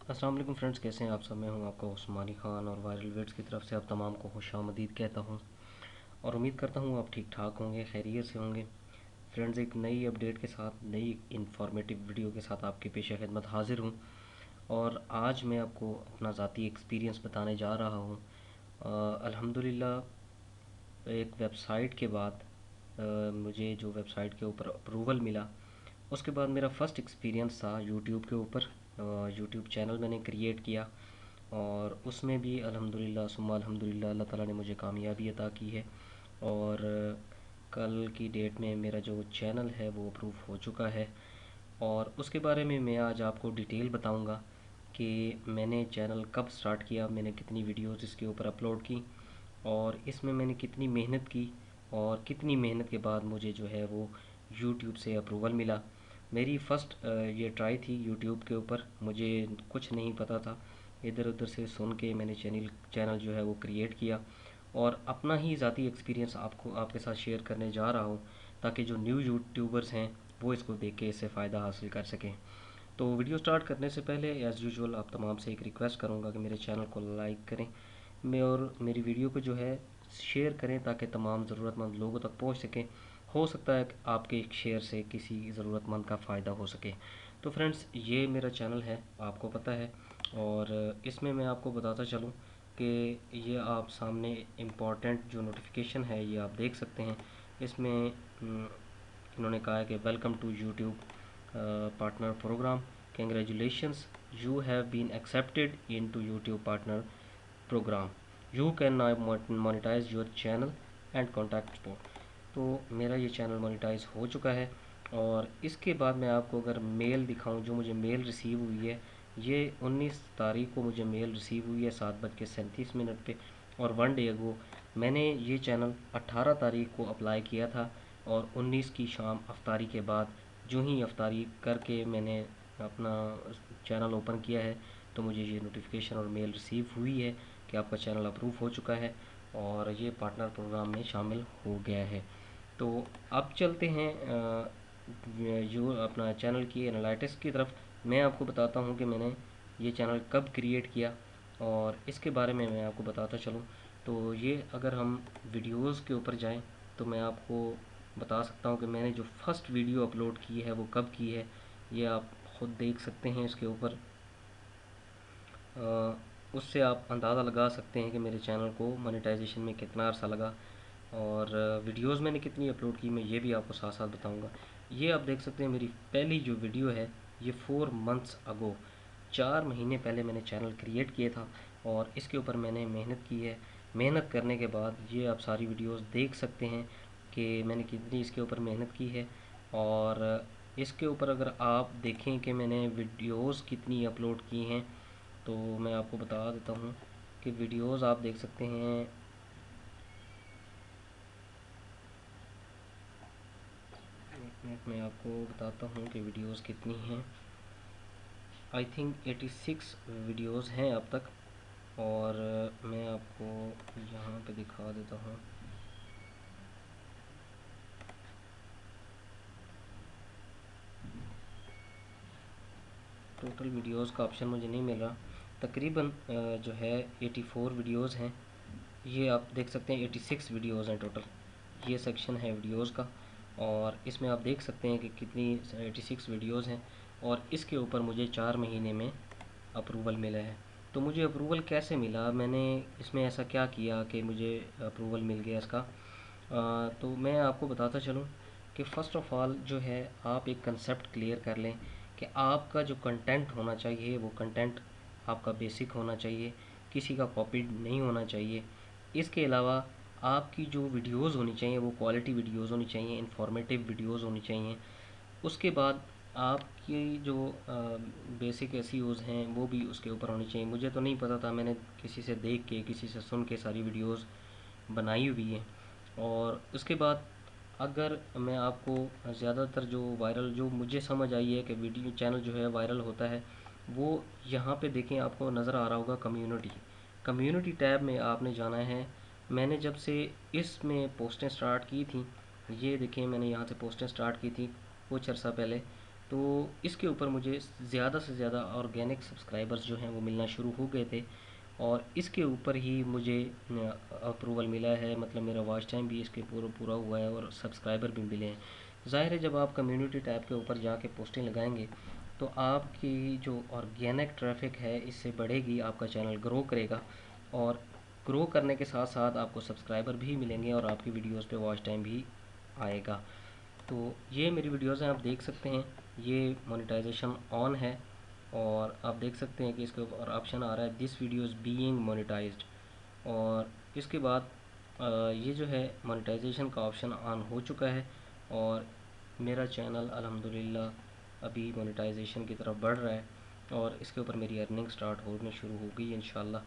अस्सलाम वालेकुम फ्रेंड्स, कैसे हैं आप सब। मैं हूं आपका उस्मानी ख़ान और वायरल वेड्स की तरफ से आप तमाम को खुशामदीद कहता हूं और उम्मीद करता हूं आप ठीक ठाक होंगे, खैरियत से होंगे। फ्रेंड्स, एक नई अपडेट के साथ, नई इंफॉर्मेटिव वीडियो के साथ आपके पेश खिदमत हाजिर हूं और आज मैं आपको अपना ज़ाती एक्सपीरियंस बताने जा रहा हूं। अल्हम्दुलिल्लाह एक वेबसाइट के बाद मुझे जो वेबसाइट के ऊपर अप्रूवल मिला, उसके बाद मेरा फ़र्स्ट एक्सपीरियंस था यूट्यूब के ऊपर। यूट्यूब चैनल मैंने क्रिएट किया और उसमें भी अल्हम्दुलिल्लाह सुम्मा अल्हम्दुलिल्लाह अल्लाह ताला ने मुझे कामयाबी अता की है। और कल की डेट में मेरा जो चैनल है वो अप्रूव हो चुका है और उसके बारे में मैं आज आपको डिटेल बताऊंगा कि मैंने चैनल कब स्टार्ट किया, मैंने कितनी वीडियोस इसके ऊपर अपलोड की और इसमें मैंने कितनी मेहनत की और कितनी मेहनत के बाद मुझे जो है वो यूट्यूब से अप्रूवल मिला। मेरी फ़र्स्ट ये ट्राई थी यूट्यूब के ऊपर, मुझे कुछ नहीं पता था। इधर उधर से सुन के मैंने चैनल जो है वो क्रिएट किया और अपना ही ज़ाती एक्सपीरियंस आपको आपके साथ शेयर करने जा रहा हूँ ताकि जो न्यू यूट्यूबर्स हैं वो इसको देख के इससे फ़ायदा हासिल कर सकें। तो वीडियो स्टार्ट करने से पहले एज़ यूजुअल आप तमाम से एक रिक्वेस्ट करूँगा कि मेरे चैनल को लाइक करें, मैं और मेरी वीडियो को जो है शेयर करें ताकि तमाम ज़रूरतमंद लोगों तक पहुंच सकें। हो सकता है कि आपके एक शेयर से किसी ज़रूरतमंद का फ़ायदा हो सके। तो फ्रेंड्स, ये मेरा चैनल है, आपको पता है, और इसमें मैं आपको बताता चलूँ कि ये आप सामने इम्पॉर्टेंट जो नोटिफिकेशन है ये आप देख सकते हैं। इसमें इन्होंने कहा है कि welcome to YouTube partner program, congratulations, you have been accepted into YouTube partner program, you can now monetize your channel and contact support. तो मेरा ये चैनल मोनेटाइज हो चुका है और इसके बाद मैं आपको अगर मेल दिखाऊं, जो मुझे मेल रिसीव हुई है, ये 19 तारीख को मुझे मेल रिसीव हुई है 7:37 पे। और 1 डे अगो मैंने ये चैनल 18 तारीख को अप्लाई किया था और 19 की शाम अफ्तारी के बाद, जो ही अफ्तारी करके मैंने अपना चैनल ओपन किया है, तो मुझे ये नोटिफिकेशन और मेल रिसीव हुई है कि आपका चैनल अप्रूव हो चुका है और ये पार्टनर प्रोग्राम में शामिल हो गया है। तो अब चलते हैं जो अपना चैनल की एनालिटिक्स की तरफ। मैं आपको बताता हूँ कि मैंने ये चैनल कब क्रिएट किया और इसके बारे में मैं आपको बताता चलूँ। तो ये अगर हम वीडियोज़ के ऊपर जाएं तो मैं आपको बता सकता हूँ कि मैंने जो फर्स्ट वीडियो अपलोड की है वो कब की है, ये आप ख़ुद देख सकते हैं इसके ऊपर। उससे आप अंदाज़ा लगा सकते हैं कि मेरे चैनल को मोनेटाइजेशन में कितना अरसा लगा और वीडियोस मैंने कितनी अपलोड की, मैं ये भी आपको साथ साथ बताऊंगा। ये आप देख सकते हैं मेरी पहली जो वीडियो है, ये 4 मंथ्स अगो, 4 महीने पहले मैंने चैनल क्रिएट किया था और इसके ऊपर मैंने मेहनत की है। मेहनत करने के बाद ये आप सारी वीडियोस देख सकते हैं कि मैंने कितनी इसके ऊपर मेहनत की है। और इसके ऊपर अगर आप देखें कि मैंने वीडियोस कितनी अपलोड की हैं, तो मैं आपको बता देता हूँ कि वीडियोस आप देख सकते हैं। एक मिनट में आपको बताता हूँ कि वीडियोस कितनी हैं। आई थिंक 86 वीडियोस हैं अब तक और मैं आपको यहाँ पे दिखा देता हूँ। टोटल वीडियोस का ऑप्शन मुझे नहीं मिल रहा, तकरीबन जो है 84 वीडियोस हैं। ये आप देख सकते हैं 86 वीडियोस हैं टोटल, ये सेक्शन है वीडियोस का और इसमें आप देख सकते हैं कि कितनी 86 वीडियोस हैं और इसके ऊपर मुझे 4 महीने में अप्रूवल मिला है। तो मुझे अप्रूवल कैसे मिला, मैंने इसमें ऐसा क्या किया कि मुझे अप्रूवल मिल गया इसका। तो मैं आपको बताता चलूँ कि फ़र्स्ट ऑफ़ ऑल जो है, आप एक कंसेप्ट क्लियर कर लें कि आपका जो कंटेंट होना चाहिए वो कंटेंट आपका बेसिक होना चाहिए, किसी का कॉपी नहीं होना चाहिए। इसके अलावा आपकी जो वीडियोज़ होनी चाहिए वो क्वालिटी वीडियोज़ होनी चाहिए, इंफॉर्मेटिव वीडियोज़ होनी चाहिए। उसके बाद आपकी जो बेसिक एसईओज़ हैं वो भी उसके ऊपर होनी चाहिए। मुझे तो नहीं पता था, मैंने किसी से देख के, किसी से सुन के सारी वीडियोज़ बनाई हुई है। और उसके बाद अगर मैं आपको ज़्यादातर जो वायरल, जो मुझे समझ आई है कि वीडियो चैनल जो है वायरल होता है, वो यहाँ पे देखें आपको नज़र आ रहा होगा कम्युनिटी। कम्युनिटी टैब में आपने जाना है। मैंने जब से इसमें पोस्टें स्टार्ट की थी, ये देखें मैंने यहाँ से पोस्टें स्टार्ट की थी कुछ अर्सा पहले, تو اس کے اوپر مجھے زیادہ سے زیادہ آرگینک سبسکرائبرز جو ہیں وہ ملنا شروع ہو گئے تھے، اور اس کے اوپر ہی مجھے اپروول ملا ہے، مطلب میرا واچ ٹائم بھی اس کے پورا پورا ہوا ہے اور سبسکرائبر بھی ملے ہیں۔ ظاہر ہے جب آپ کمیونٹی ٹیب کے اوپر جا کے پوسٹیں لگائیں گے تو آپ کی جو آرگینک ٹریفک ہے اس سے بڑھے گی، آپ کا چینل گرو کرے گا، اور گرو کرنے کے ساتھ ساتھ آپ کو سبسکرائبر بھی ملیں گے اور آپ کی ویڈیوز پہ واچ ٹائم بھی آئے گا۔ تو یہ میری ویڈیوز ہیں، آپ دیکھ سکتے ہیں یہ مونیٹائزیشن آن ہے، اور آپ دیکھ سکتے ہیں کہ اس کے اوپر آپشن آ رہا ہے دس ویڈیوز بینگ مونیٹائزڈ، اور اس کے بعد یہ جو ہے مونیٹائزیشن کا آپشن آن ہو چکا ہے، اور میرا چینل الحمدللہ ابھی مونیٹائزیشن کی طرف بڑھ رہا ہے، اور اس کے اوپر میری ارننگ سٹارٹ ہونے شروع ہو گئی انشاءاللہ۔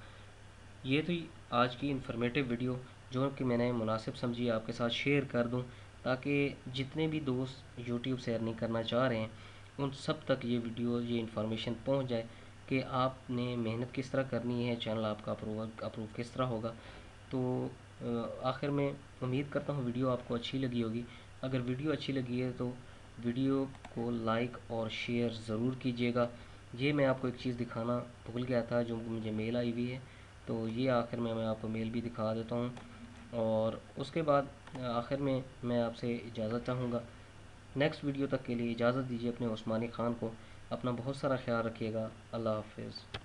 یہ تھی آج کی انفارمیٹیو ویڈیو جو کہ میں نے مناسب سمجھی آپ کے ساتھ شیئر کر دوں، تاکہ جتنے بھی دوست یوٹیوب سے ارننگ کرنا چاہ رہے ہیں ان سب تک یہ ویڈیو، یہ انفارمیشن پہنچ جائے کہ آپ نے محنت کس طرح کرنی ہے، چینل آپ کا اپروو کس طرح ہوگا۔ تو آخر میں امید کرتا ہوں ویڈیو آپ کو اچھی لگی ہوگی۔ اگر ویڈیو اچھی لگی ہے تو ویڈیو کو لائک اور شیئر ضرور کیجیے گا۔ یہ میں آپ کو ایک چیز دکھانا بھول گیا تھا جو مجھے میل آئی ہوئی ہے، تو یہ آخر میں آپ کو میل بھی دکھا دیتا ہوں، اور اس کے بعد آخر میں آپ سے اجازت چاہوں گا۔ نیکسٹ ویڈیو تک کے لیے اجازت دیجیے اپنے عثمانی خان کو۔ اپنا بہت سارا خیال رکھیے گا۔ اللہ حافظ۔